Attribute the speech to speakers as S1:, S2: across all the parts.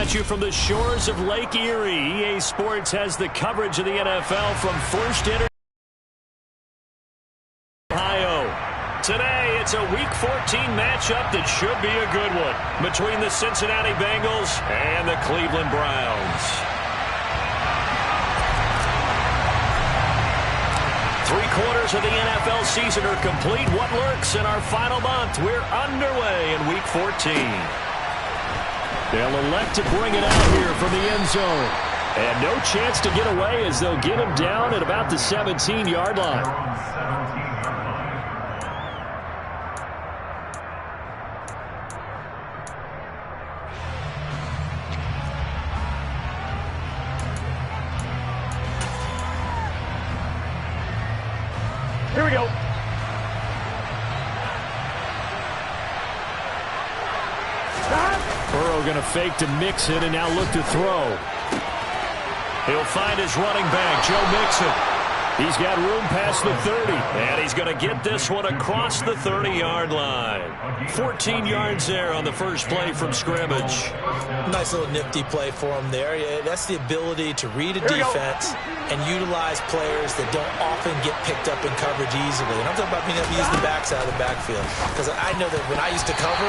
S1: at you from the shores of Lake Erie. EA Sports has the coverage of the NFL from First Inter Ohio. Today, it's a Week 14 matchup that should be a good one between the Cincinnati Bengals and the Cleveland Browns. 3/4 of the NFL season are complete. What lurks in our final month? We're underway in Week 14. They'll elect to bring it out here from the end zone. And no chance to get away as they'll get him down at about the 17-yard line.
S2: Here we go.
S1: Burrow going to fake to Mixon and now look to throw. He'll find his running back, Joe Mixon. He's got room past the 30, and he's going to get this one across the 30-yard line. 14 yards there on the first play from scrimmage.
S3: Nice little nifty play for him there. Yeah, that's the ability to read a defense and utilize players that don't often get picked up in coverage easily. And I'm talking about being able to use the backside of the backfield. Because I know that when I used to cover,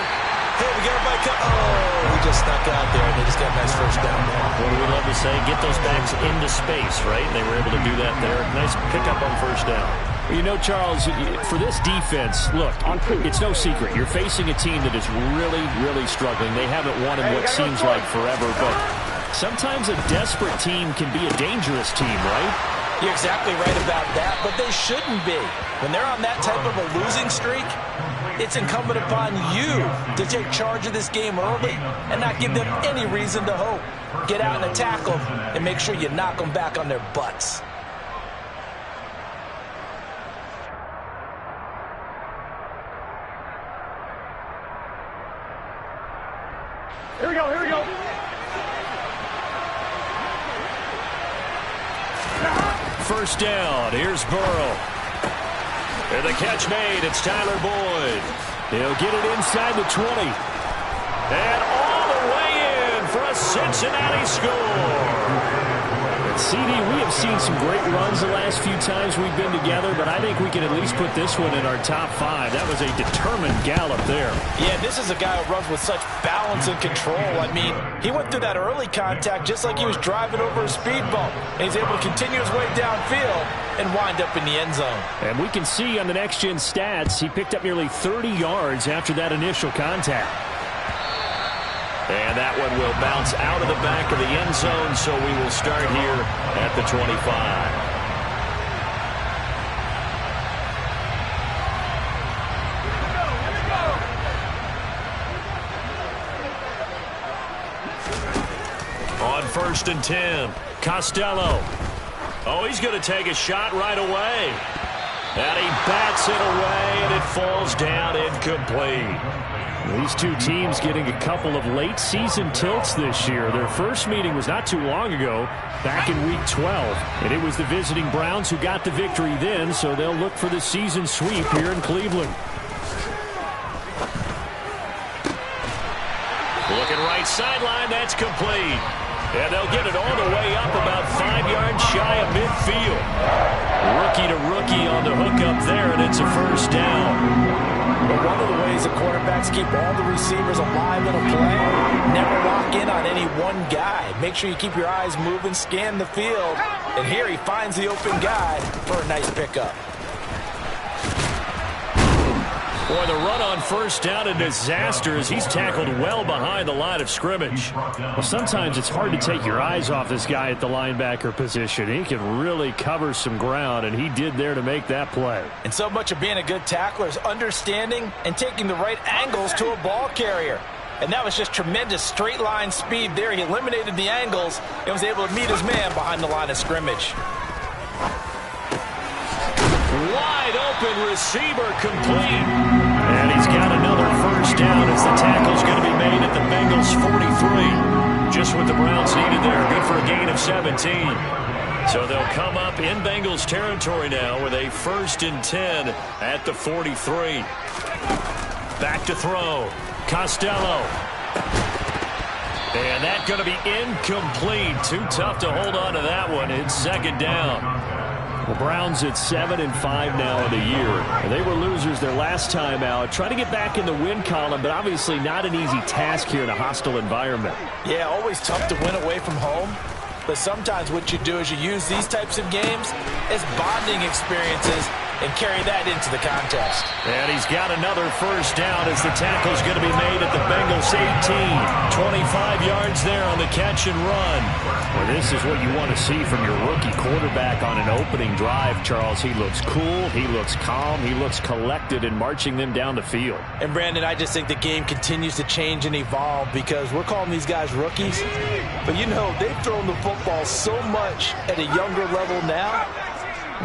S3: hey, we got everybody cut. Oh, he just snuck out there, and they just got a nice first down there.
S1: What do we love to say? Get those backs into space, right? And they were able to do that there. Nice pickup on first down. You know, Charles, for this defense, look, it's no secret. You're facing a team that is really, really struggling. They haven't won in what seems like forever, but sometimes a desperate team can be a dangerous team, right?
S3: You're exactly right about that, but they shouldn't be. When they're on that type of a losing streak, it's incumbent upon you to take charge of this game early and not give them any reason to hope. Get out and attack them and make sure you knock them back on their butts.
S2: Here we go, here we go.
S1: First down, here's Burrow. And the catch made, it's Tyler Boyd. He'll get it inside the 20. And all the way in for a Cincinnati score. CD, we have seen some great runs the last few times we've been together, but I think we can at least put this one in our top 5. That was a determined gallop there.
S3: Yeah, this is a guy who runs with such balance and control. I mean, he went through that early contact just like he was driving over a speed bump. And he's able to continue his way downfield and wind up in the end zone.
S1: And we can see on the next-gen stats, he picked up nearly 30 yards after that initial contact. And that one will bounce out of the back of the end zone, so we will start here at the 25. On 1st and 10, Costello. Oh, he's going to take a shot right away. And he bats it away, and it falls down incomplete. These two teams getting a couple of late season tilts this year. Their first meeting was not too long ago, back in Week 12. And it was the visiting Browns who got the victory then, so they'll look for the season sweep here in Cleveland. Looking right sideline, that's complete. And they'll get it all the way up about 5 yards shy of midfield. Rookie to rookie on the hook up there, and it's a first down.
S3: But one of the ways the quarterbacks keep all the receivers alive in a play, never lock in on any one guy. Make sure you keep your eyes moving, scan the field. And here he finds the open guy for a nice pickup.
S1: Boy, the run on first down, a disaster as he's tackled well behind the line of scrimmage. Well, sometimes it's hard to take your eyes off this guy at the linebacker position. He can really cover some ground, and he did there to make that play.
S3: And so much of being a good tackler is understanding and taking the right angles to a ball carrier. And that was just tremendous straight line speed there. He eliminated the angles and was able to meet his man behind the line of scrimmage.
S1: Wide open receiver complete. And he's got another first down as the tackle's going to be made at the Bengals 43. Just what the Browns needed there. Good for a gain of 17. So they'll come up in Bengals territory now with a 1st and 10 at the 43. Back to throw. Costello. And that's going to be incomplete. Too tough to hold on to that one. It's second down. The Browns at 7-5 now in the year. They were losers their last time out. Try to get back in the win column, but obviously not an easy task here in a hostile environment.
S3: Yeah, always tough to win away from home. But sometimes what you do is you use these types of games as bonding experiences and carry that into the contest.
S1: And he's got another first down as the tackle's going to be made at the Bengals 18. 25 yards there on the catch and run. Well, this is what you want to see from your rookie quarterback on an opening drive, Charles. He looks cool, he looks calm, he looks collected in marching them down the field.
S3: And, Brandon, I just think the game continues to change and evolve because we're calling these guys rookies. But, you know, they've thrown the football so much at a younger level now.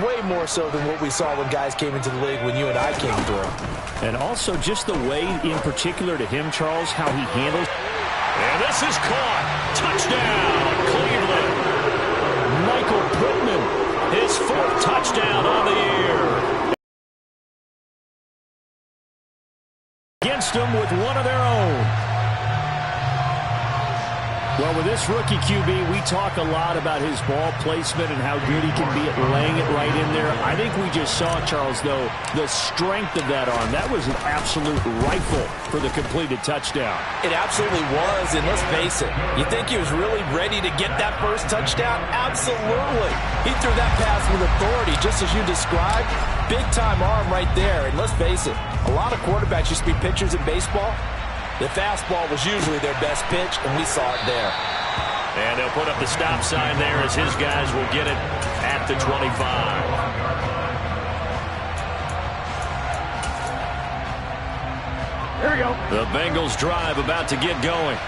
S3: Way more so than what we saw when guys came into the league when you and I came through.
S1: And also just the way, in particular to him, Charles, how he handles. And this is caught. Touchdown, Cleveland. Michael Pittman, his 4th touchdown on the year. Against them with one of their own. Well, with this rookie QB, we talk a lot about his ball placement and how good he can be at laying it right in there. I think we just saw, Charles, though, the strength of that arm. That was an absolute rifle for the completed touchdown.
S3: It absolutely was, and let's face it, you think he was really ready to get that first touchdown? Absolutely. He threw that pass with authority, just as you described. Big-time arm right there, and let's face it, a lot of quarterbacks used to be pitchers in baseball. The fastball was usually their best pitch, and we saw it there.
S1: And they'll put up the stop sign there as his guys will get it at the 25.
S2: Here we go.
S1: The Bengals drive about to get going.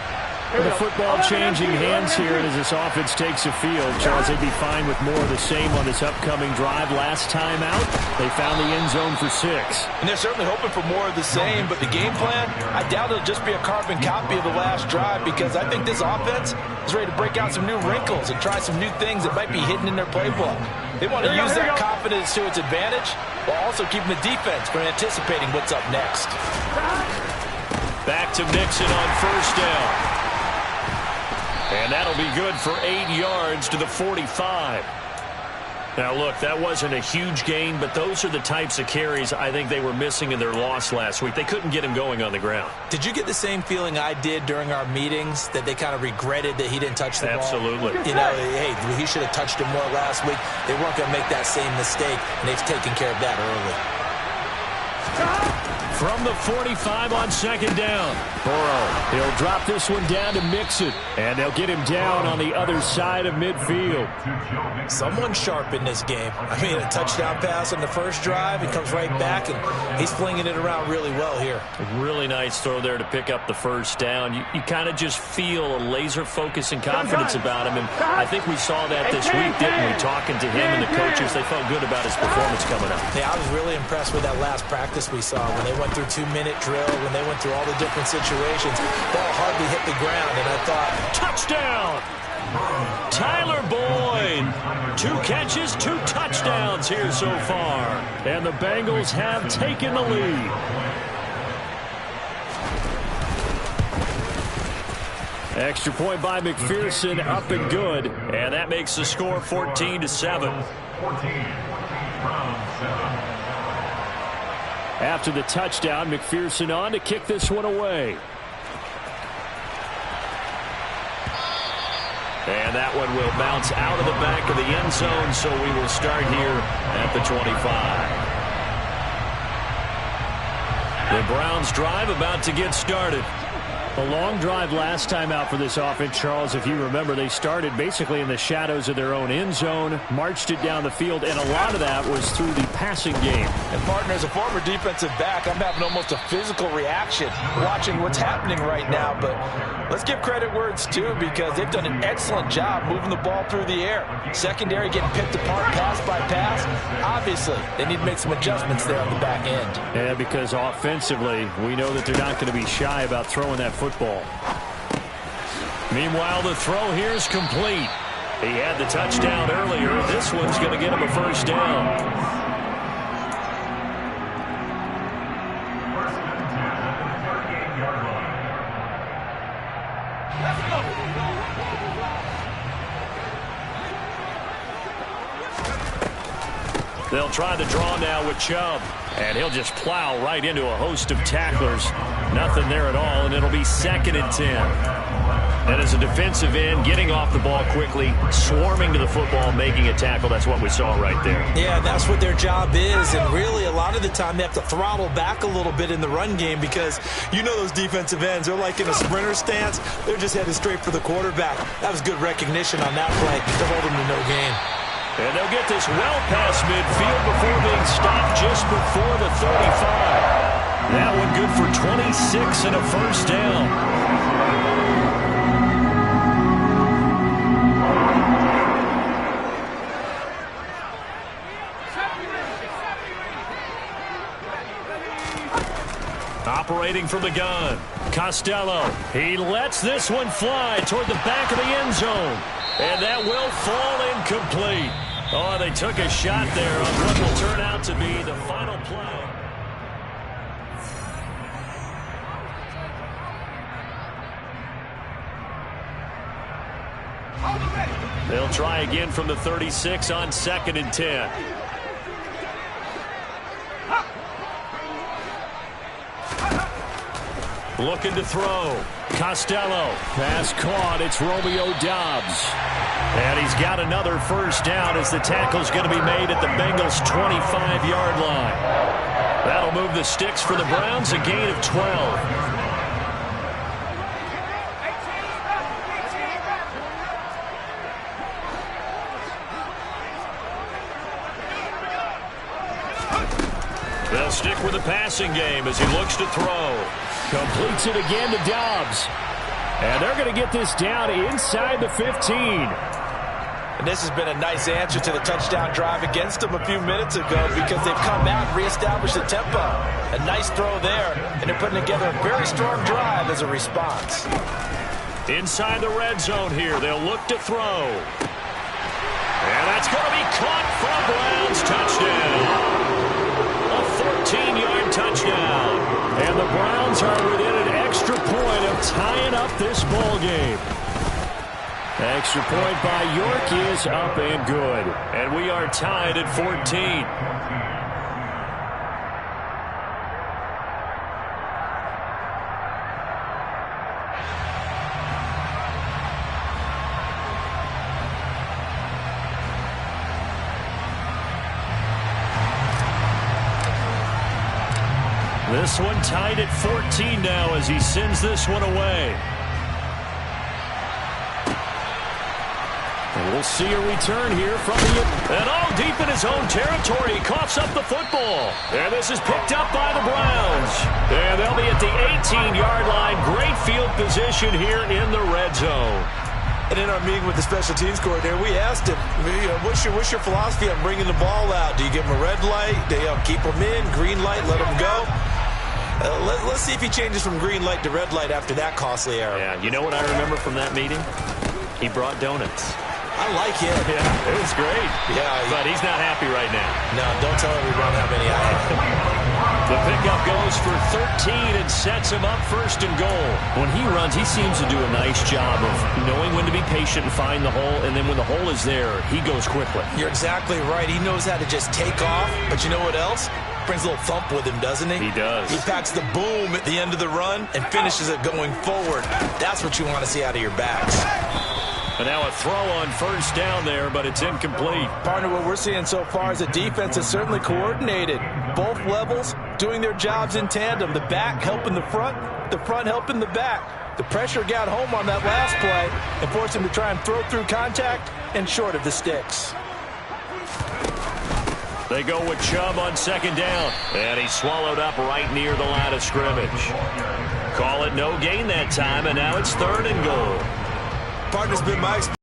S1: The football changing hands here as this offense takes the field. Charles, they'd be fine with more of the same on this upcoming drive. Last time out, they found the end zone for 6.
S3: And they're certainly hoping for more of the same, but the game plan, I doubt it'll just be a carbon copy of the last drive because I think this offense is ready to break out some new wrinkles and try some new things that might be hidden in their playbook. They want to use that confidence to its advantage while also keeping the defense from anticipating what's up next.
S1: Back to Mixon on first down. And that'll be good for 8 yards to the 45. Now, look, that wasn't a huge gain, but those are the types of carries I think they were missing in their loss last week. They couldn't get him going on the ground.
S3: Did you get the same feeling I did during our meetings, that they kind of regretted that he didn't touch the ball?
S1: Absolutely.
S3: You know, hey, he should have touched him more last week. They weren't going to make that same mistake, and they've taken care of that early.
S1: From the 45 on second down. Burrow, he'll drop this one down to Mixon, and they'll get him down on the other side of midfield.
S3: Someone sharp in this game. I mean, a touchdown pass on the first drive. He comes right back, and he's flinging it around really well here.
S1: A really nice throw there to pick up the first down. You kind of just feel a laser focus and confidence about him, and I think we saw that this week, didn't we? Talking to him and the coaches, they felt good about his performance coming up.
S3: Yeah, I was really impressed with that last practice we saw when they went through 2-minute drill, when they went through all the different situations. Ball hardly hit the ground, and I thought,
S1: touchdown! Tyler Boyd. 2 catches, 2 touchdowns here so far. And the Bengals have taken the lead. Extra point by McPherson, up and good. And that makes the score 14-7. After the touchdown, McPherson on to kick this one away. And that one will bounce out of the back of the end zone, so we will start here at the 25. The Browns drive about to get started. A long drive last time out for this offense, Charles. If you remember, they started basically in the shadows of their own end zone, marched it down the field, and a lot of that was through the passing game.
S3: And, partner, as a former defensive back, I'm having almost a physical reaction watching what's happening right now. But let's give credit where it's due because they've done an excellent job moving the ball through the air. Secondary getting picked apart pass by pass. Obviously, they need to make some adjustments there on the back end.
S1: Yeah, because offensively, we know that they're not going to be shy about throwing that football. Meanwhile, the throw here is complete. He had the touchdown earlier. This one's going to get him a first down. They'll try the draw now with Chubb. And he'll just plow right into a host of tacklers. Nothing there at all, and it'll be 2nd and 10. And as a defensive end, getting off the ball quickly, swarming to the football, making a tackle, that's what we saw right there.
S3: Yeah, that's what their job is, and really a lot of the time they have to throttle back a little bit in the run game because you know those defensive ends, they're like in a sprinter stance. They're just headed straight for the quarterback. That was good recognition on that play to hold them to no gain.
S1: And they'll get this well past midfield before being stopped just before the 35. That one good for 26 and a first down. Operating from the gun, Costello. He lets this one fly toward the back of the end zone. And that will fall incomplete. Oh, they took a shot there on what will turn out to be the final play. They'll try again from the 36 on 2nd and 10. Looking to throw. Costello. Pass caught. It's Romeo Doubs. And he's got another first down as the tackle's going to be made at the Bengals' 25-yard line. That'll move the sticks for the Browns, a gain of 12. They'll stick with the passing game as he looks to throw. Completes it again to Doubs. And they're going to get this down inside the 15.
S3: And this has been a nice answer to the touchdown drive against them a few minutes ago because they've come back and reestablished the tempo. A nice throw there, and they're putting together a very strong drive as a response.
S1: Inside the red zone here, they'll look to throw. And that's going to be caught for a Browns touchdown. A 14-yard touchdown. And the Browns are within an extra point of tying up this ball game. Extra point by York is up and good. And we are tied at 14. This one tied at 14 now as he sends this one away. And we'll see a return here from the... And all deep in his own territory. He coughs up the football. And this is picked up by the Browns. And they'll be at the 18-yard line. Great field position here in the red zone.
S3: And in our meeting with the special teams coordinator, we asked him, what's your philosophy on bringing the ball out? Do you give him a red light? Do you keep him in? Green light, let him go? Let's see if he changes from green light to red light after that costly error.
S1: Yeah, you know what I remember from that meeting? He brought donuts.
S3: I like him.
S1: Yeah, it was great.
S3: Yeah,
S1: but he's not happy right now.
S3: No, don't tell him we don't have any
S1: The pickup goes for 13 and sets him up 1st and goal. When he runs, he seems to do a nice job of knowing when to be patient and find the hole, and then when the hole is there, he goes quickly.
S3: You're exactly right. He knows how to just take off, but you know what else? Brings a little thump with him, doesn't he?
S1: He does.
S3: He packs the boom at the end of the run and finishes it going forward. That's what you want to see out of your backs.
S1: And now a throw on 1st down there, but it's incomplete.
S3: Partner, what we're seeing so far is the defense is certainly coordinated. Both levels doing their jobs in tandem. The back helping the front helping the back. The pressure got home on that last play and forced him to try and throw through contact and short of the sticks.
S1: They go with Chubb on 2nd down. And he's swallowed up right near the line of scrimmage. Call it no gain that time, and now it's 3rd and goal.
S3: Partner's been my experience.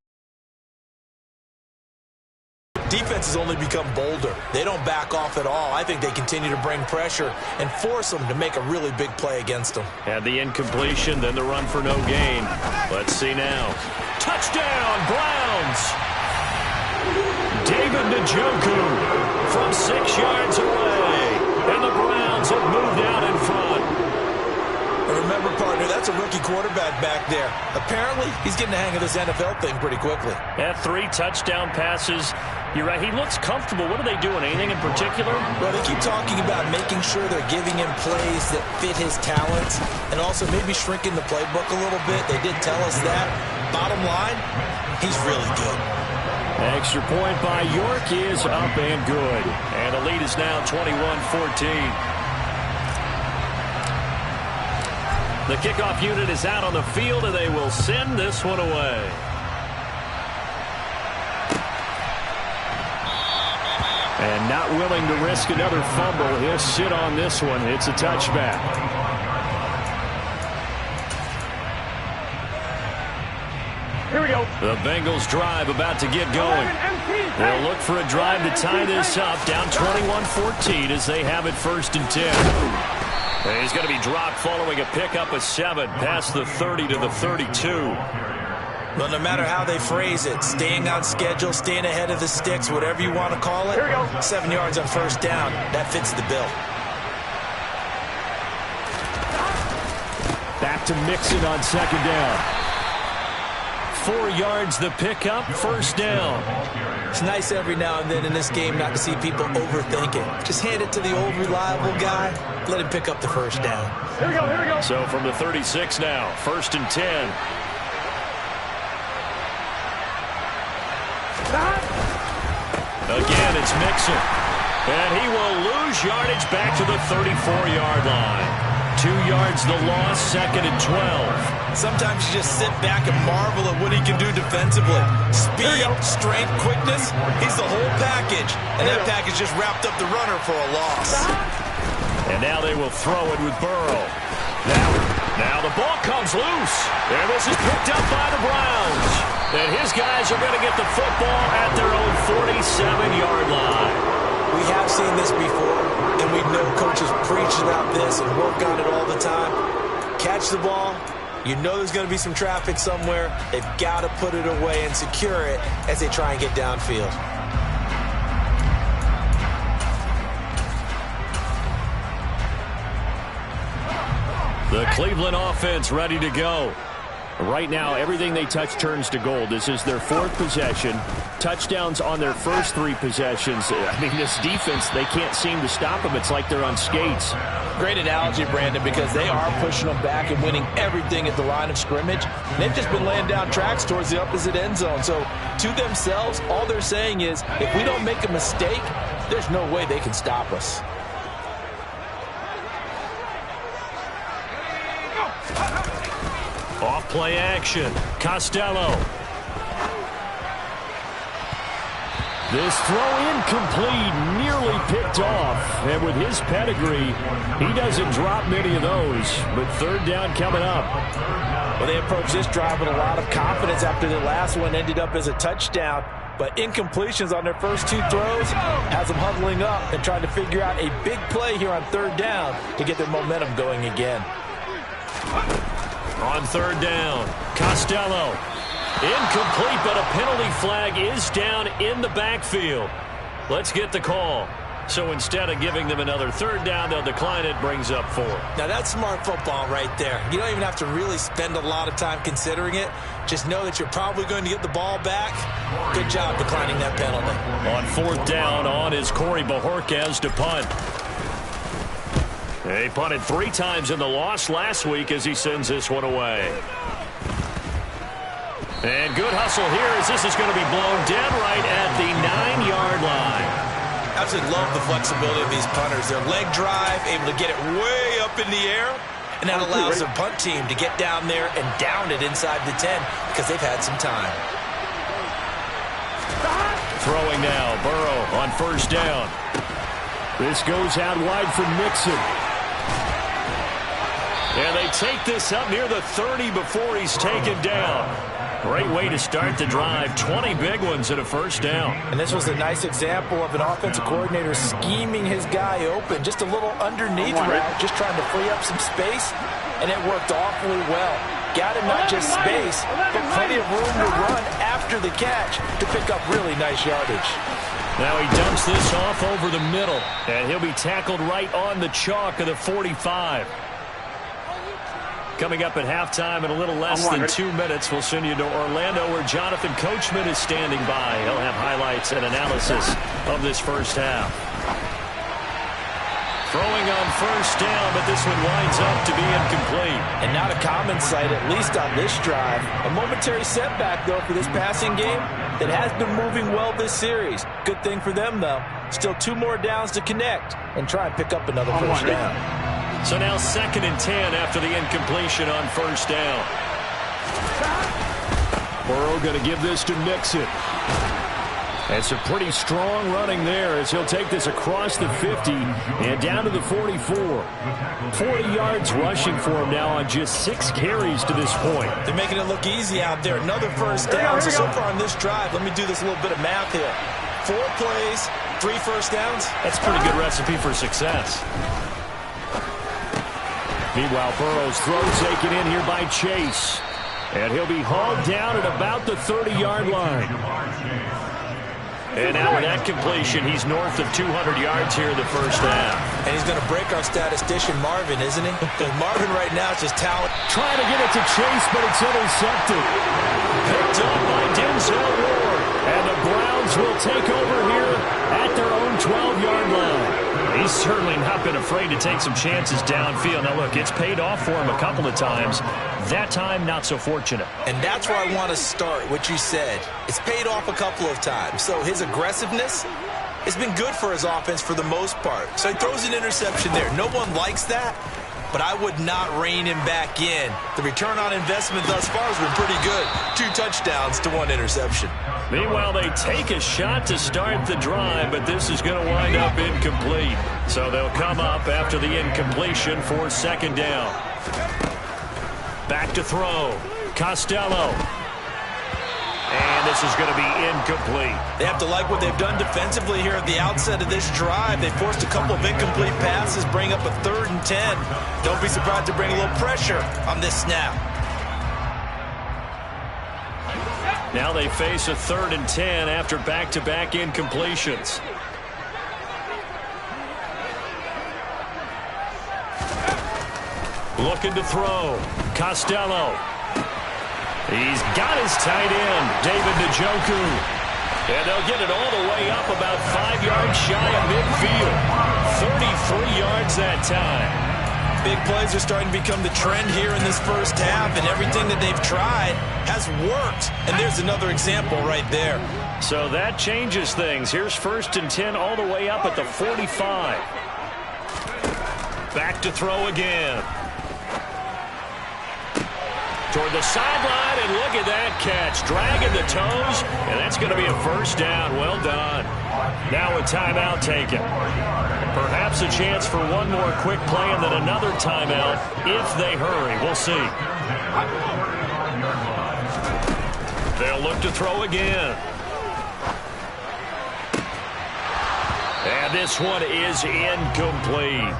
S3: Defense has only become bolder. They don't back off at all. I think they continue to bring pressure and force them to make a really big play against them.
S1: Had the incompletion, then the run for no gain. Let's see now. Touchdown, Browns! David Njoku from 6 yards away. And the Browns have moved out in front.
S3: Remember, partner, that's a rookie quarterback back there. Apparently, he's getting the hang of this NFL thing pretty quickly.
S1: At 3 touchdown passes. You're right. He looks comfortable. What are they doing? Anything in particular?
S3: Well, they keep talking about making sure they're giving him plays that fit his talents and also maybe shrinking the playbook a little bit. They did tell us that. Bottom line, he's really good.
S1: Extra point by York is up and good. And the lead is now 21-14. The kickoff unit is out on the field, and they will send this one away. And not willing to risk another fumble. He'll sit on this one. It's a touchback.
S2: Here we go.
S1: The Bengals drive about to get going. They'll look for a drive to tie this up. Down 21-14 as they have it 1st and 10. He's going to be dropped following a pickup of 7 past the 30 to the 32.
S3: Well, no matter how they phrase it, staying on schedule, staying ahead of the sticks, whatever you want to call it, 7 yards on 1st down, that fits the bill.
S1: Back to Mixon on 2nd down. 4 yards the pickup, 1st down.
S3: It's nice every now and then in this game not to see people overthink it. Just hand it to the old reliable guy. Let him pick up the 1st down.
S2: Here we go, here we go.
S1: So from the 36 now, 1st and 10. Again, it's Mixon. And he will lose yardage back to the 34-yard line. 2 yards the loss, 2nd and 12.
S3: Sometimes you just sit back and marvel at what he can do defensively. Speed, strength, quickness, he's the whole package. And that package just wrapped up the runner for a loss.
S1: And now they will throw it with Burrow. Now the ball comes loose. And this is picked up by the Browns. And his guys are going to get the football at their own 47-yard line.
S3: We have seen this before, and we know coaches preach about this and work on it all the time. Catch the ball. You know there's going to be some traffic somewhere. They've got to put it away and secure it as they try and get downfield.
S1: The Cleveland offense ready to go. Right now, everything they touch turns to gold. This is their 4th possession. Touchdowns on their first 3 possessions. I mean, this defense, they can't seem to stop them. It's like they're on skates.
S3: Great analogy, Brandon, because they are pushing them back and winning everything at the line of scrimmage. They've just been laying down tracks towards the opposite end zone. So, to themselves, all they're saying is, if we don't make a mistake, there's no way they can stop us.
S1: Off play action. Costello. This throw incomplete, nearly picked off. And with his pedigree, he doesn't drop many of those. But 3rd down coming up.
S3: Well, they approached this drive with a lot of confidence after the last one ended up as a touchdown. But incompletions on their first 2 throws has them huddling up and trying to figure out a big play here on 3rd down to get their momentum going again.
S1: On 3rd down, Costello. Incomplete, but a penalty flag is down in the backfield. Let's get the call. So instead of giving them another 3rd down, they'll decline it, brings up 4.
S3: Now that's smart football right there. You don't even have to really spend a lot of time considering it. Just know that you're probably going to get the ball back. Good job declining that penalty.
S1: On 4th down, on is Corey Bajorquez to punt. He punted 3 times in the loss last week as he sends this one away. And good hustle here as this is going to be blown dead right at the 9-yard line.
S3: Absolutely love the flexibility of these punters. Their leg drive, able to get it way up in the air, and that allows their punt team to get down there and down it inside the 10 because they've had some time.
S1: Throwing now, Burrow on 1st down. This goes out wide for Mixon. And they take this up near the 30 before he's taken down. Great way to start the drive. 20 big ones and a 1st down.
S3: And this was a nice example of an offensive coordinator scheming his guy open. Just a little underneath route, just trying to free up some space, and it worked awfully well. Got him not just space, but plenty of room to run after the catch to pick up really nice yardage.
S1: Now he dumps this off over the middle, and he'll be tackled right on the chalk of the 45. Coming up at halftime in a little less than 2 minutes, we'll send you to Orlando where Jonathan Coachman is standing by. He'll have highlights and analysis of this first half. Throwing on first down, but this one winds up to be incomplete.
S3: And not a common sight, at least on this drive. A momentary setback, though, for this passing game that has been moving well this series. Good thing for them, though. Still 2 more downs to connect and try and pick up another first down.
S1: So now 2nd and 10 after the incompletion on first down. Burrow going to give this to Mixon. And some pretty strong running there as he'll take this across the 50 and down to the 44. 40 yards rushing for him now on just 6 carries to this point.
S3: They're making it look easy out there. Another first down. So far on this drive, let me do this little bit of math here. 4 plays, 3 first downs.
S1: That's a pretty good recipe for success. Meanwhile, Burrow's throw taken in here by Chase. And he'll be hauled down at about the 30-yard line. And now with that completion, he's north of 200 yards here in the first half.
S3: And he's going to break our statistician Marvin, isn't he? Because Marvin right now is just talent.
S1: Trying to get it to Chase, but it's intercepted. Picked up by Denzel Ward. And the Browns will take over here at their own 12-yard line. He's certainly not been afraid to take some chances downfield. Now, look, it's paid off for him a couple of times. That time, not so fortunate.
S3: And that's where I want to start, what you said. It's paid off a couple of times. So his aggressiveness has been good for his offense for the most part. So he throws an interception there. No one likes that, but I would not rein him back in. The return on investment thus far has been pretty good. 2 touchdowns to 1 interception.
S1: Meanwhile, they take a shot to start the drive, but this is going to wind up incomplete. So they'll come up after the incompletion for 2nd down. Back to throw. Costello. And this is going to be incomplete.
S3: They have to like what they've done defensively here at the outset of this drive. They forced a couple of incomplete passes, bring up a 3rd and 10. Don't be surprised to bring a little pressure on this snap.
S1: Now they face a 3rd and 10 after back-to-back incompletions. Looking to throw. Costello. He's got his tight end, David Njoku. And they'll get it all the way up about 5 yards shy of midfield. 33 yards that time.
S3: Big plays are starting to become the trend here in this first half, and everything that they've tried has worked. And there's another example right there.
S1: So that changes things. Here's 1st and 10 all the way up at the 45. Back to throw again. Toward the sideline, and look at that catch. Dragging the toes, and that's going to be a first down. Well done. Now a timeout taken. Perhaps a chance for one more quick play and then another timeout if they hurry. We'll see. They'll look to throw again. And this one is incomplete.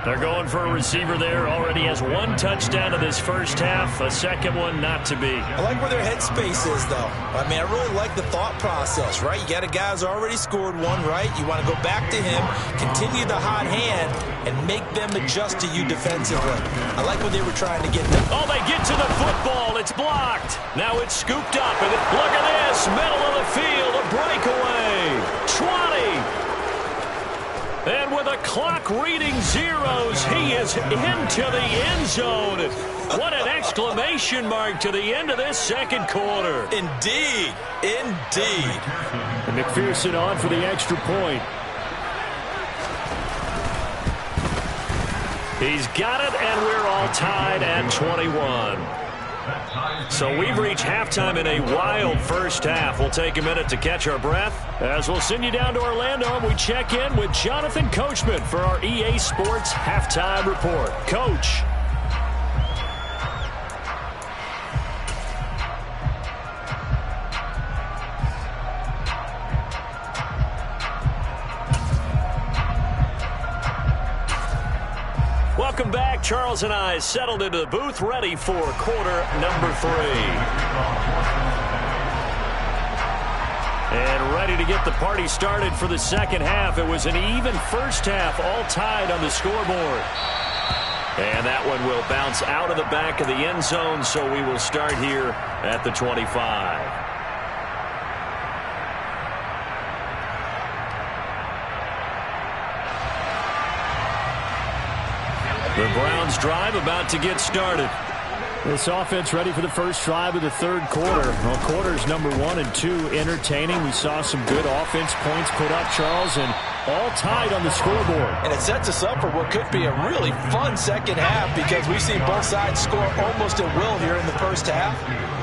S1: They're going for a receiver there. Already has 1 touchdown in this first half. A 2nd one not to be.
S3: I like where their headspace is, though. I mean, I really like the thought process, right? You got a guy who's already scored 1, right? You want to go back to him, continue the hot hand, and make them adjust to you defensively. I like what they were trying to get done.
S1: Oh, they get to the football. It's blocked. Now it's scooped up. And look at this. Middle of the field. A breakaway. 20. And with a clock reading zeros, he is into the end zone. What an exclamation mark to the end of this 2nd quarter.
S3: Indeed. Indeed.
S1: And McPherson on for the extra point. He's got it, and we're all tied at 21. So we've reached halftime in a wild first half. We'll take a minute to catch our breath as we'll send you down to Orlando and we check in with Jonathan Coachman for our EA Sports Halftime Report. Coach. Welcome back. Charles and I settled into the booth, ready for quarter number 3. And ready to get the party started for the 2nd half. It was an even first half, all tied on the scoreboard. And that one will bounce out of the back of the end zone, so we will start here at the 25. The Browns drive about to get started.
S2: This offense ready for the first drive of the third quarter. Well, quarters number 1 and 2 entertaining. We saw some good offense points put up, Charles, and all tied on the scoreboard.
S3: And it sets us up for what could be a really fun second half because we've seen both sides score almost at will here in the first half.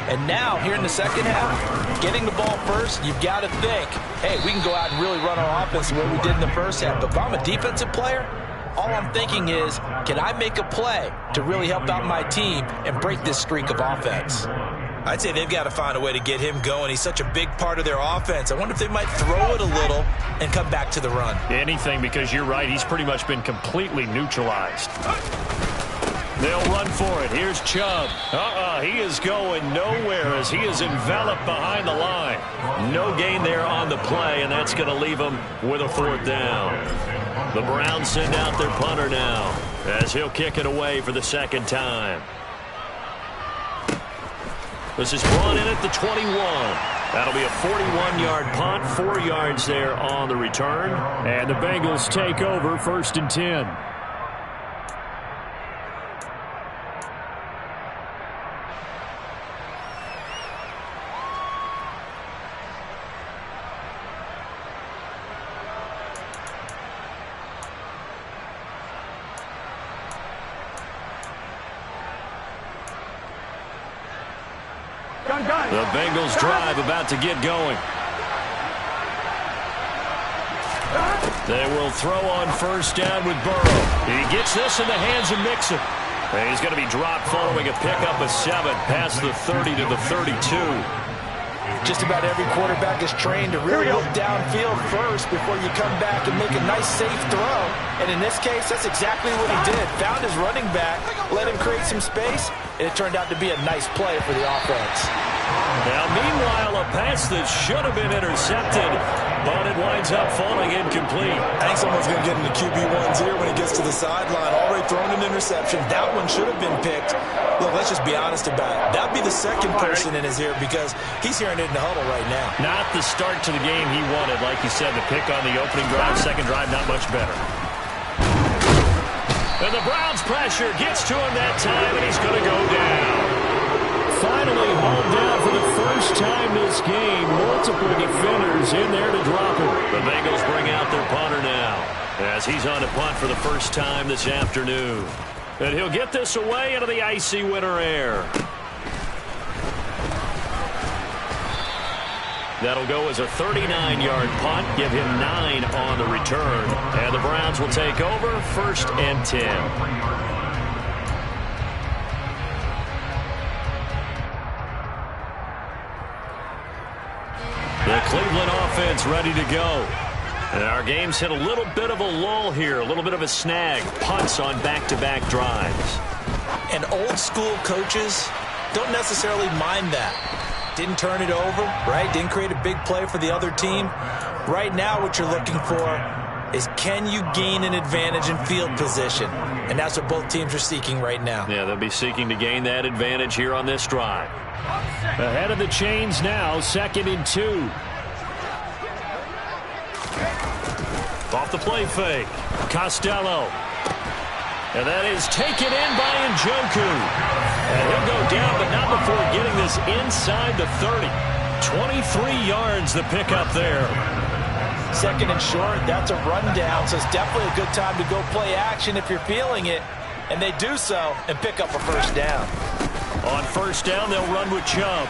S3: And now, here in the second half, getting the ball first, you've got to think, hey, we can go out and really run our offense the way we did in the first half. But if I'm a defensive player, all I'm thinking is, can I make a play to really help out my team and break this streak of offense? I'd say they've got to find a way to get him going. He's such a big part of their offense. I wonder if they might throw it a little and come back to the run.
S1: Anything, because you're right. He's pretty much been completely neutralized. They'll run for it. Here's Chubb. He is going nowhere as he is enveloped behind the line. No gain there on the play, and that's going to leave him with a 4th down. The Browns send out their punter now as he'll kick it away for the second time. This is brought in at the 21. That'll be a 41-yard punt, 4 yards there on the return.
S2: And the Bengals take over 1st and 10.
S1: The Bengals drive about to get going. They will throw on 1st down with Burrow. He gets this in the hands of Mixon. And he's going to be dropped following a pickup of 7 past the 30 to the 32.
S3: Just about every quarterback is trained to really look downfield first before you come back and make a nice, safe throw. And in this case, that's exactly what he did. Found his running back, let him create some space, and it turned out to be a nice play for the offense.
S1: Now, meanwhile, a pass that should have been intercepted, but it winds up falling incomplete.
S3: I think someone's going to get into QB1's ear when he gets to the sideline. Already thrown an interception. That one should have been picked. Look, let's just be honest about it. That'd be the second person in his ear because he's hearing it in the huddle right now.
S1: Not the start to the game he wanted. Like you said, the pick on the opening drive, second drive, not much better. And the Browns pressure gets to him that time, and he's going to go down.
S2: Finally hauled down for the first time this game. Multiple defenders in there to drop him.
S1: The Bengals bring out their punter now as he's on a punt for the first time this afternoon. And he'll get this away into the icy winter air. That'll go as a 39-yard punt, give him 9 on the return. And the Browns will take over 1st and 10. The Cleveland offense ready to go. And our game's hit a little bit of a lull here, a little bit of a snag. Punts on back-to-back drives.
S3: And old-school coaches don't necessarily mind that. Didn't turn it over, right? Didn't create a big play for the other team. Right now what you're looking for is can you gain an advantage in field position? And that's what both teams are seeking right now.
S1: Yeah, they'll be seeking to gain that advantage here on this drive.
S2: Ahead of the chains now, 2nd and 2.
S1: Off the play fake. Costello. And that is taken in by Njoku. And he'll go down, but not before getting this inside the 30. 23 yards the pickup there.
S3: 2nd and short, that's a rundown, so it's definitely a good time to go play action if you're feeling it. And they do so and pick up a 1st down.
S1: On 1st down, they'll run with Chubb.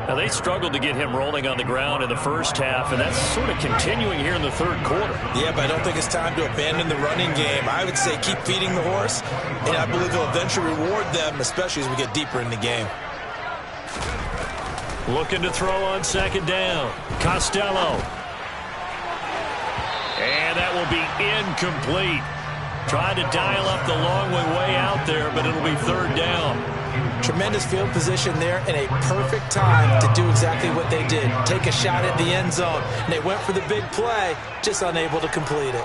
S1: Now, they struggled to get him rolling on the ground in the first half, and that's sort of continuing here in the third quarter.
S3: Yeah, but I don't think it's time to abandon the running game. I would say keep feeding the horse, and I believe he'll eventually reward them, especially as we get deeper in the game.
S1: Looking to throw on 2nd down. Costello. And that will be incomplete. Tried to dial up the long way out there, but it'll be 3rd down.
S3: Tremendous field position there and a perfect time to do exactly what they did. Take a shot at the end zone. And they went for the big play, just unable to complete it.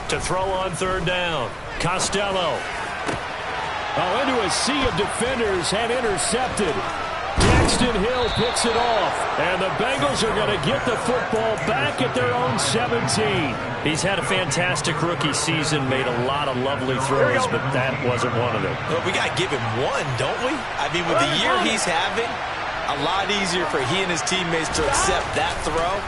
S1: To throw on third down. Costello.
S2: Oh, into a sea of defenders and intercepted. Daxton Hill picks it off. And the Bengals are going to get the football back at their own 17.
S1: He's had a fantastic rookie season, made a lot of lovely throws, but that wasn't one of them.
S3: Well, we got to give him one, don't we? I mean, with the year he's having, a lot easier for he and his teammates to accept that throw.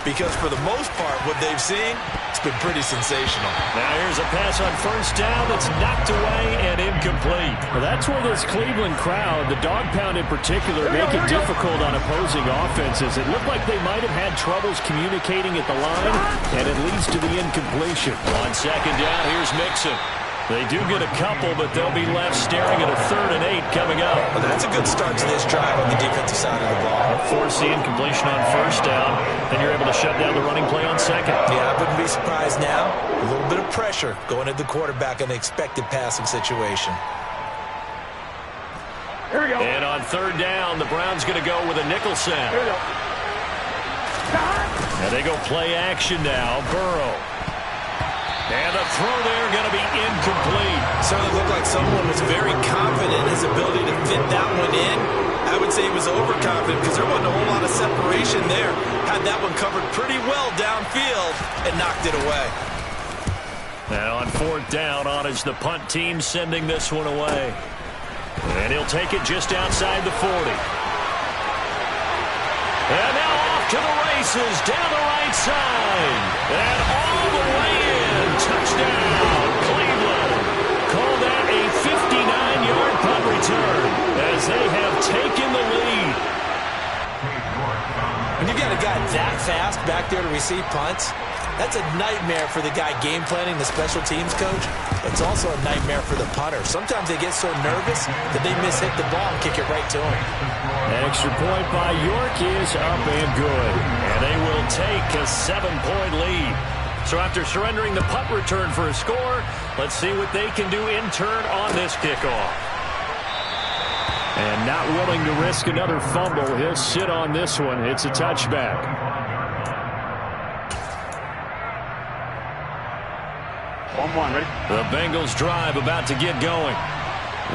S3: Because for the most part, what they've seen, it's been pretty sensational.
S1: Now here's a pass on first down that's knocked away and incomplete.
S2: Well, that's where this Cleveland crowd, the dog pound in particular, make it difficult on opposing offenses. It looked like they might have had troubles communicating at the line, and it leads to the incompletion.
S1: On second down, here's Mixon. They do get a couple, but they'll be left staring at a 3rd and 8 coming up.
S3: Well, that's a good start to this drive on the defensive side of the ball.
S1: Force the incompletion on first down, then you're able to shut down the running play on second.
S3: Yeah, I wouldn't be surprised now. A little bit of pressure going at the quarterback in an expected passing situation.
S2: Here we go.
S1: And on third down, the Browns going to go with a nickel set.
S2: Here we go.
S1: And they go play action now. Burrow. And the throw there going to be incomplete.
S3: Certainly looked like someone was very confident in his ability to fit that one in. I would say he was overconfident because there wasn't a whole lot of separation there. Had that one covered pretty well downfield and knocked it away.
S1: Now on 4th down, on is the punt team sending this one away. And he'll take it just outside the 40. And now off to the races down the right side. And all the way in. Touchdown, Cleveland. Call that a 59-yard punt return as they have taken the lead.
S3: When you got a guy that fast back there to receive punts, that's a nightmare for the guy game planning, the special teams coach. It's also a nightmare for the punter. Sometimes they get so nervous that they mishit the ball and kick it right to him.
S2: Extra point by York is up and good.
S1: And they will take a 7-point lead. So after surrendering the punt return for a score, let's see what they can do in turn on this kickoff.
S2: And not willing to risk another fumble, he'll sit on this one. It's a touchback.
S1: Ready? The Bengals drive about to get going.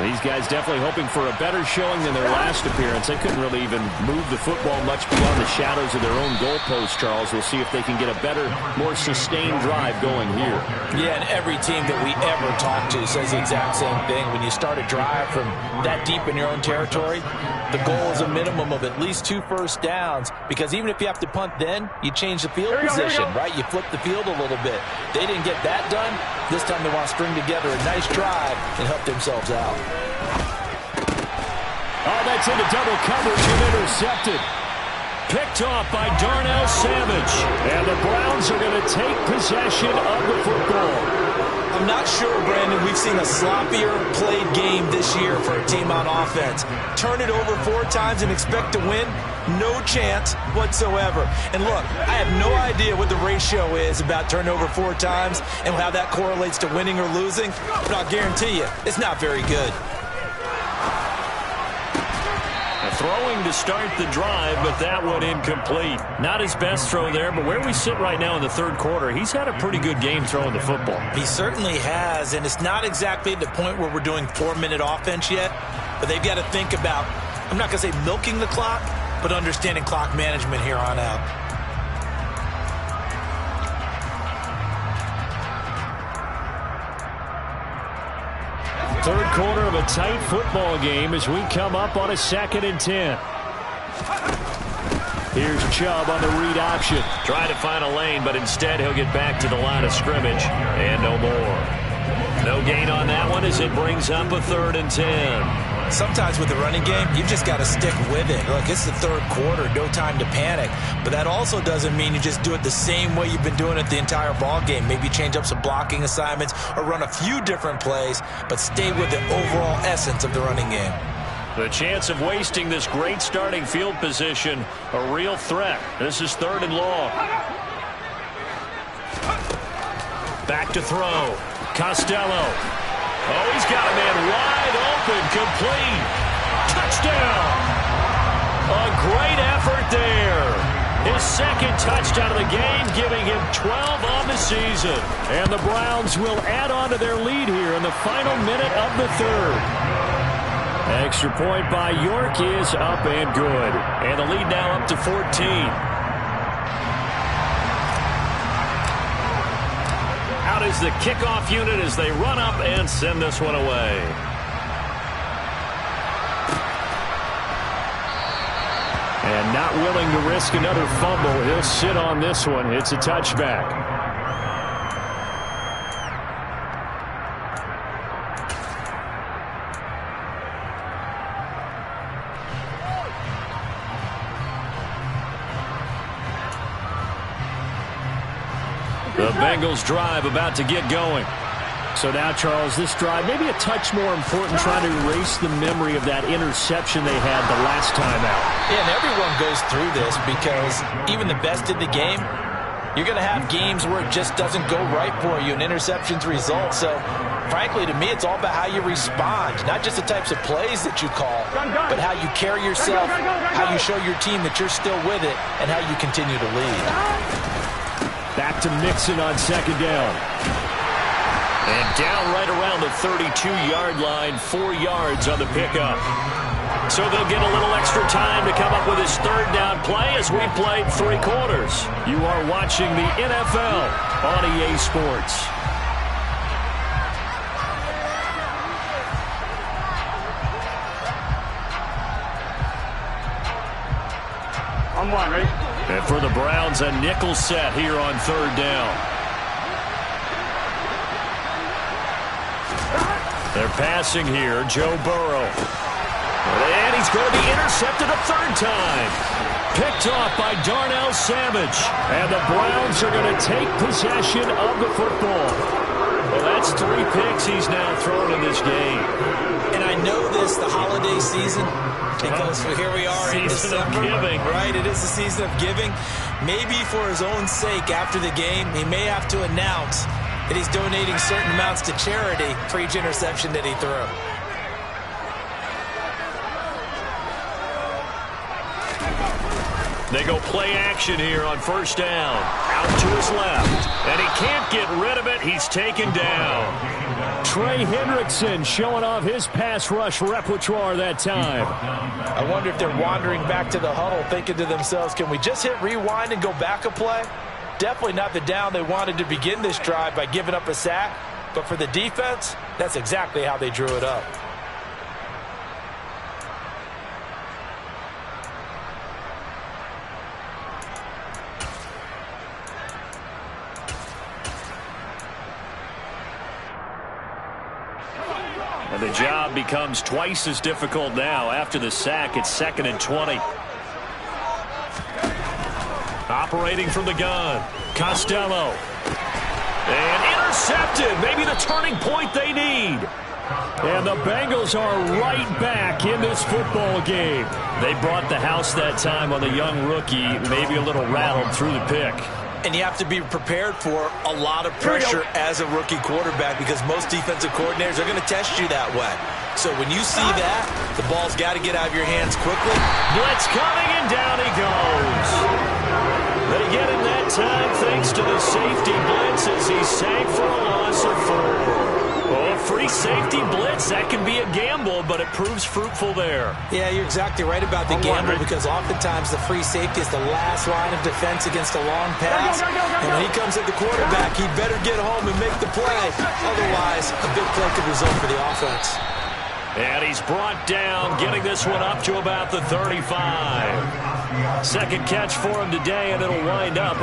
S2: These guys definitely hoping for a better showing than their last appearance. They couldn't really even move the football much beyond the shadows of their own goalpost, Charles. We'll see if they can get a better, more sustained drive going here.
S3: Yeah, and every team that we ever talk to says the exact same thing. When you start a drive from that deep in your own territory, the goal is a minimum of at least 2 first downs, because even if you have to punt then, you change the field position, right? You flip the field a little bit. They didn't get that done. This time they want to string together a nice drive and help themselves out.
S2: Oh, that's into double coverage and intercepted.
S1: Picked off by Darnell Savage.
S2: And the Browns are going to take possession of the football.
S3: I'm not sure, Brandon, we've seen a sloppier played game this year for a team on offense. Turn it over 4 times and expect to win? No chance whatsoever. And look, I have no idea what the ratio is about turning over 4 times and how that correlates to winning or losing, but I'll guarantee you, it's not very good.
S1: Throwing to start the drive, but that one incomplete. Not his best throw there, but where we sit right now in the 3rd quarter, he's had a pretty good game throwing the football.
S3: He certainly has, and it's not exactly at the point where we're doing 4-minute offense yet, but they've got to think about, I'm not going to say milking the clock, but understanding clock management here on out.
S2: Third quarter of a tight football game as we come up on a 2nd and 10. Here's Chubb on the read option.
S1: Trying to find a lane, but instead he'll get back to the line of scrimmage. And no more. No gain on that one as it brings up a 3rd and 10.
S3: Sometimes with the running game, you've just got to stick with it. Look, it's the 3rd quarter, no time to panic. But that also doesn't mean you just do it the same way you've been doing it the entire ball game. Maybe change up some blocking assignments or run a few different plays, but stay with the overall essence of the running game.
S1: The chance of wasting this great starting field position, a real threat. This is 3rd and long. Back to throw. Costello. Oh, he's got a man wide open, complete. Touchdown. A great effort there. His second touchdown of the game, giving him 12 on the season.
S2: And the Browns will add on to their lead here in the final minute of the third. Extra point by York is up and good.
S1: And the lead now up to 14. Out is the kickoff unit as they run up and send this one away.
S2: And not willing to risk another fumble. He'll sit on this one. It's a touchback.
S1: The Bengals drive about to get going.
S2: So now, Charles, this drive maybe a touch more important, trying to erase the memory of that interception they had the last time out.
S3: Yeah, and everyone goes through this because even the best in the game, you're going to have games where it just doesn't go right for you, and interceptions result. So, frankly, to me, it's all about how you respond, not just the types of plays that you call, but how you carry yourself, how you show your team that you're still with it, and how you continue to lead.
S2: Back to Mixon on second down.
S1: And down right around the 32-yard line, 4 yards on the pickup. So they'll get a little extra time to come up with his third down play as we played 3 quarters.
S2: You are watching the NFL on EA Sports.
S4: On one, ready?
S1: And for the Browns, a nickel set here on third down. They're passing here, Joe Burrow. And he's going to be intercepted a third time. Picked off by Darnell Savage. And the Browns are going to take possession of the football. Well, that's 3 picks he's now thrown in this game.
S3: And I know this, the holiday season, because here we are in December.
S1: Giving.
S3: Right, it is the season of giving. Maybe for his own sake after the game, he may have to announce that he's donating certain amounts to charity for each interception that he threw.
S1: They go play action here on first down. Out to his left. And he can't get rid of it. He's taken down.
S2: Trey Hendrickson showing off his pass rush repertoire that time.
S3: I wonder if they're wandering back to the huddle thinking to themselves, can we just hit rewind and go back a play? Definitely not the down they wanted to begin this drive by giving up a sack. But for the defense, that's exactly how they drew it up.
S1: And the job becomes twice as difficult now. After the sack, it's 2nd and 20. Operating from the gun, Costello. And intercepted. Maybe the turning point they need.
S2: And the Bengals are right back in this football game.
S1: They brought the house that time on the young rookie, maybe a little rattled through the pick.
S3: And you have to be prepared for a lot of pressure as a rookie quarterback because most defensive coordinators are going to test you that way. So when you see that, the ball's got to get out of your hands quickly.
S1: Blitz coming, and down he goes. They get him that time thanks to the safety blitz as he sank for a loss of 4. Oh, free safety blitz, that can be a gamble, but it proves fruitful there.
S3: Yeah, you're exactly right about the gamble because oftentimes the free safety is the last line of defense against a long pass. And when he comes at the quarterback, he better get home and make the play. Otherwise, a big play could result for the offense.
S1: And he's brought down, getting this one up to about the 35. Second catch for him today, and it'll wind up.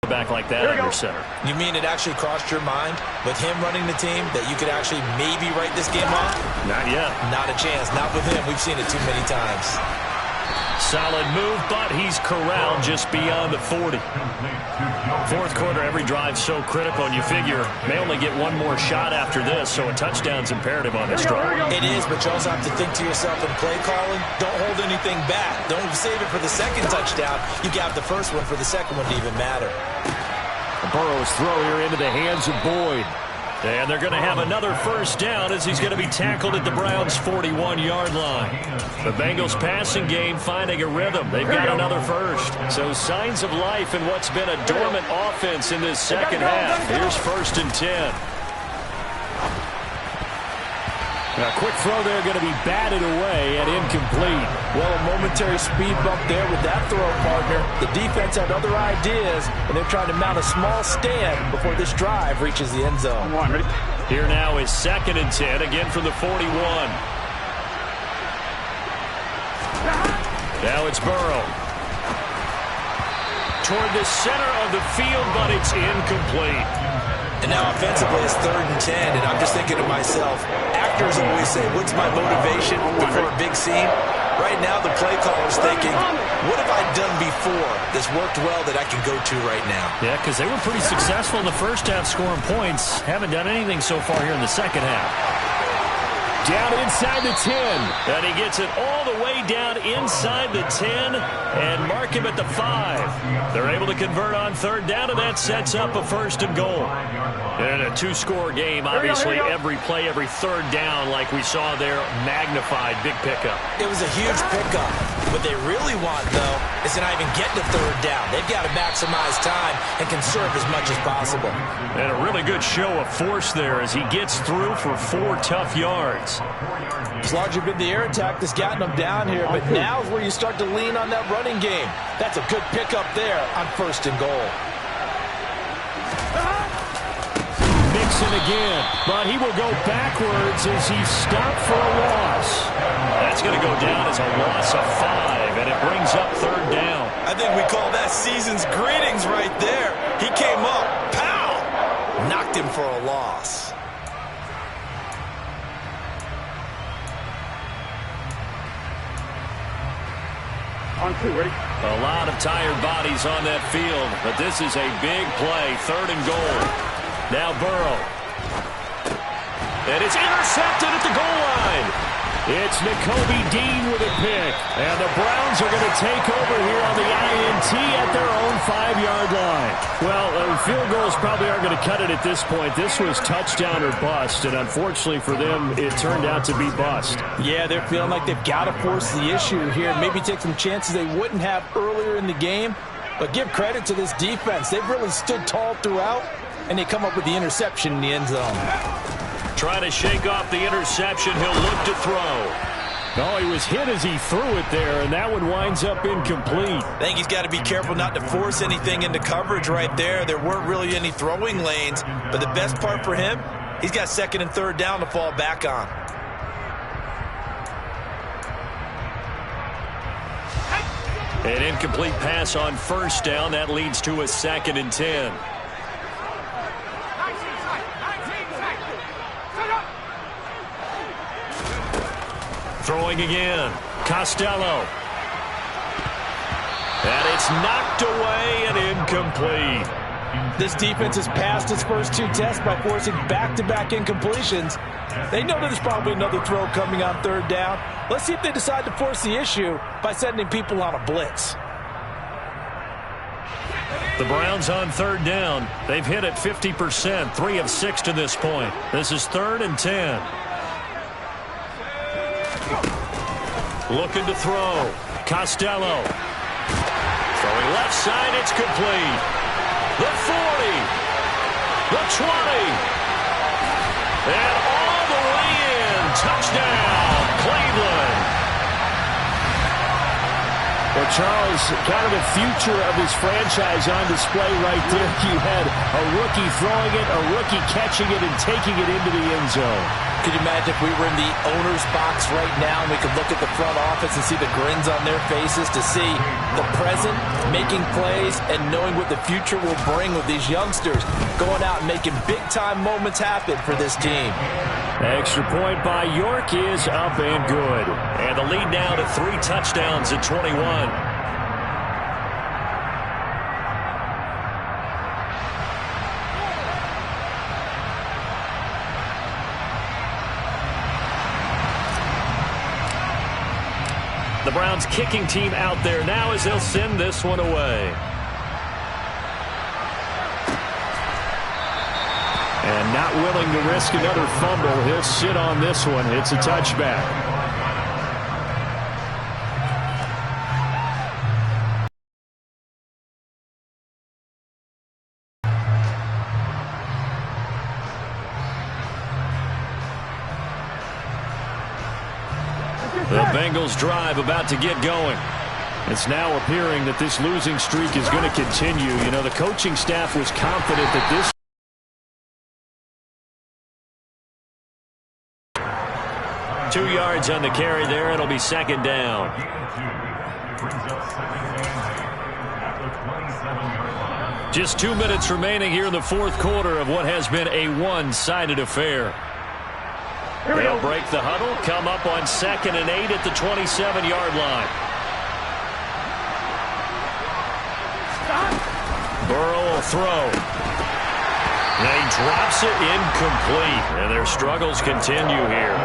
S1: Back like that under center.
S3: You mean it actually crossed your mind with him running the team that you could actually maybe write this game off?
S1: Not yet.
S3: Not a chance. Not with him. We've seen it too many times.
S1: Solid move, but he's corralled just beyond the 40. Fourth quarter, every drive so critical, and you figure may only get one more shot after this, so a touchdown's imperative on this drive.
S3: It is, but you also have to think to yourself in play calling, don't hold anything back. Don't save it for the second touchdown. You got the first one for the second one to even matter.
S2: Burrow's throw here into the hands of Boyd.
S1: And they're going to have another first down as he's going to be tackled at the Browns' 41-yard line. The Bengals passing game finding a rhythm. They've got another first. So signs of life in what's been a dormant offense in this second half. Here's 1st and 10.
S2: A quick throw there going to be batted away and incomplete.
S3: Well, a momentary speed bump there with that throw, partner. The defense had other ideas, and they're trying to mount a small stand before this drive reaches the end zone.
S1: Here now is 2nd and 10, again from the 41. Now it's Burrow. Toward the center of the field, but it's incomplete.
S3: And now offensively it's 3rd and 10, and I'm just thinking to myself, actors always say, what's my motivation before a big scene? Right now the play caller's thinking, what have I done before that's worked well that I can go to right now?
S1: Yeah, because they were pretty successful in the first half scoring points. Haven't done anything so far here in the second half.
S2: Down inside the 10.
S1: And he gets it all the way down inside the 10 and mark him at the 5. They're able to convert on 3rd down, and that sets up a 1st and goal. And a 2-score game, obviously every play, every 3rd down like we saw there, magnified, big pickup.
S3: It was a huge pickup. What they really want, though, is to not even get to 3rd down. They've got to maximize time and conserve as much as possible.
S1: And a really good show of force there as he gets through for 4 tough yards.
S3: It's largely been the air attack that's gotten them down here, but now is where you start to lean on that running game. That's a good pickup there on 1st and goal.
S2: Mixon again, but he will go backwards as he's stopped for a loss.
S1: That's going to go down as a loss of 5, and it brings up 3rd down.
S3: I think we call that season's greetings right there. He came up, pow! Knocked him for a loss.
S4: On 2, ready?
S1: A lot of tired bodies on that field, but this is a big play, 3rd and goal. Now Burrow. And it's intercepted at the goal line.
S2: It's Nakobe Dean with a pick. And the Browns are going to take over here on the INT at their own 5-yard line. Well, field goals probably aren't going to cut it at this point. This was touchdown or bust, and unfortunately for them, it turned out to be bust.
S3: Yeah, they're feeling like they've got to force the issue here and maybe take some chances they wouldn't have earlier in the game. But give credit to this defense. They've really stood tall throughout, and they come up with the interception in the end zone.
S1: Trying to shake off the interception. He'll look to throw.
S2: Oh, he was hit as he threw it there, and that one winds up incomplete.
S3: I think he's got to be careful not to force anything into coverage right there. There weren't really any throwing lanes, but the best part for him, he's got 2nd and 3rd down to fall back on.
S1: An incomplete pass on 1st down. That leads to a 2nd and 10. Throwing again. Costello. And it's knocked away and incomplete.
S3: This defense has passed its first 2 tests by forcing back-to-back incompletions. They know there's probably another throw coming on 3rd down. Let's see if they decide to force the issue by sending people on a blitz.
S1: The Browns on 3rd down. They've hit it 50%, 3 of 6 to this point. This is 3rd and 10. Looking to throw. Costello. Throwing left side, it's complete. The 40. The 20. And all the way in. Touchdown, Cleveland.
S2: Well, Charles, kind of the future of his franchise on display right there. You had a rookie throwing it, a rookie catching it, and taking it into the end zone.
S3: Could you imagine if we were in the owner's box right now and we could look at the front office and see the grins on their faces to see the present, making plays, and knowing what the future will bring with these youngsters going out and making big-time moments happen for this team.
S2: Extra point by York is up and good.
S1: And the lead now to 3 touchdowns at 21. The Browns kicking team out there now as they'll send this one away.
S2: And not willing to risk another fumble. He'll sit on this one. It's a touchback. The Bengals drive about to get going. It's now appearing that this losing streak is going to continue. You know, the coaching staff was confident that this 2 yards on the carry there. It'll be second down. Just 2 minutes remaining here in the fourth quarter of what has been a one-sided affair. They'll break the huddle, come up on 2nd and 8 at the 27-yard line. Burrow will throw. And he drops it incomplete. And their struggles continue here.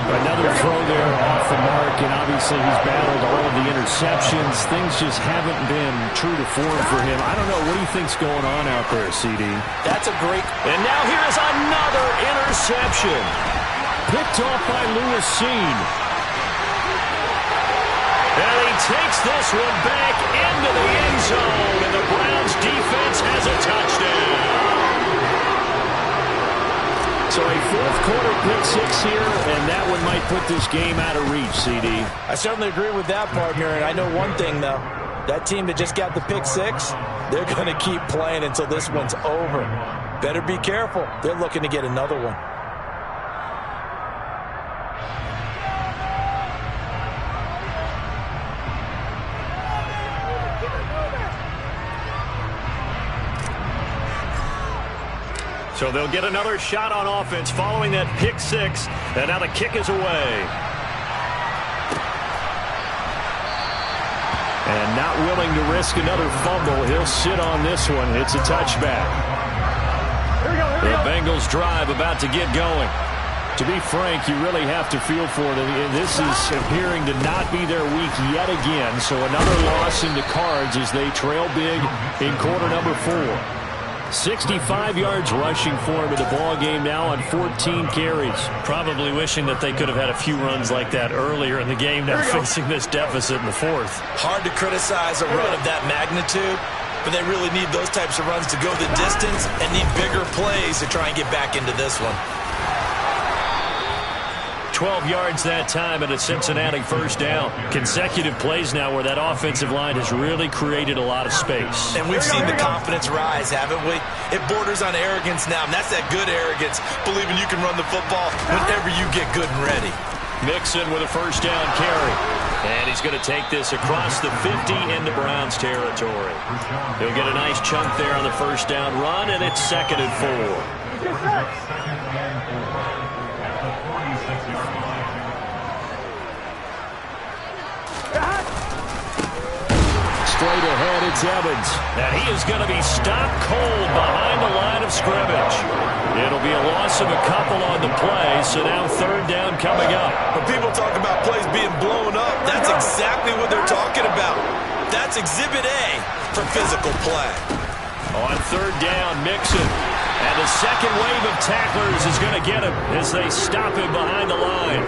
S2: Another throw there off the mark, and obviously he's battled all of the interceptions. Things just haven't been true to form for him. I don't know. What do you think's going on out there, CD?
S3: That's a great...
S2: And now here's another interception. Picked off by Lewis Seen. And he takes this one back into the end zone, and the Browns defense has a touchdown. So a fourth quarter pick six here, and that one might put this game out of reach, CD.
S3: I certainly agree with that, partner, and I know one thing, though. That team that just got the pick six, they're going to keep playing until this one's over. Better be careful. They're looking to get another one.
S2: So they'll get another shot on offense following that pick six. And now the kick is away. And not willing to risk another fumble. He'll sit on this one. It's a touchback. The Bengals drive about to get going. To be frank, you really have to feel for them. This is appearing to not be their week yet again. So another loss in the cards as they trail big in quarter number 4. 65 yards rushing for him in the ball game now on 14 carries. Probably wishing that they could have had a few runs like that earlier in the game, now facing this deficit in the fourth.
S3: Hard to criticize a run of that magnitude, but they really need those types of runs to go the distance and need bigger plays to try and get back into this one.
S2: 12 yards that time and a Cincinnati first down. Consecutive plays now where that offensive line has really created a lot of space.
S3: And we've seen the confidence rise, haven't we? It borders on arrogance now, and that's that good arrogance, believing you can run the football whenever you get good and ready.
S2: Mixon with a first down carry. And he's going to take this across the 50 into Browns territory. He'll get a nice chunk there on the first down run, and it's 2nd and 4. Straight ahead, it's Evans. And he is going to be stopped cold behind the line of scrimmage. It'll be a loss of a couple on the play, so now 3rd down coming up.
S3: When people talk about plays being blown up, that's exactly what they're talking about. That's Exhibit A for physical play.
S2: On 3rd down, Mixon. And the second wave of tacklers is going to get him as they stop him behind the line.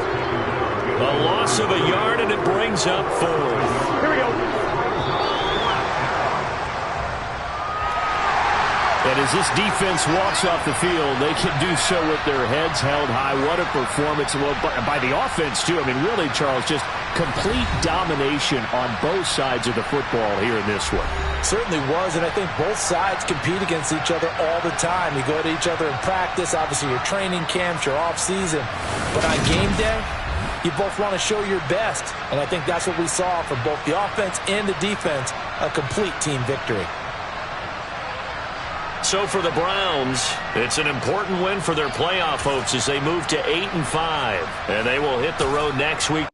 S2: A loss of a yard, and it brings up 4th.
S4: Here we go.
S2: And as this defense walks off the field, they can do so with their heads held high. What a performance by the offense, too. I mean, really, Charles, just complete domination on both sides of the football here in this one.
S3: Certainly was, and I think both sides compete against each other all the time. You go to each other in practice, obviously your training camps, your off-season. But on game day, you both want to show your best. And I think that's what we saw from both the offense and the defense, a complete team victory.
S2: So for the Browns, it's an important win for their playoff hopes as they move to 8-5. And they will hit the road next week.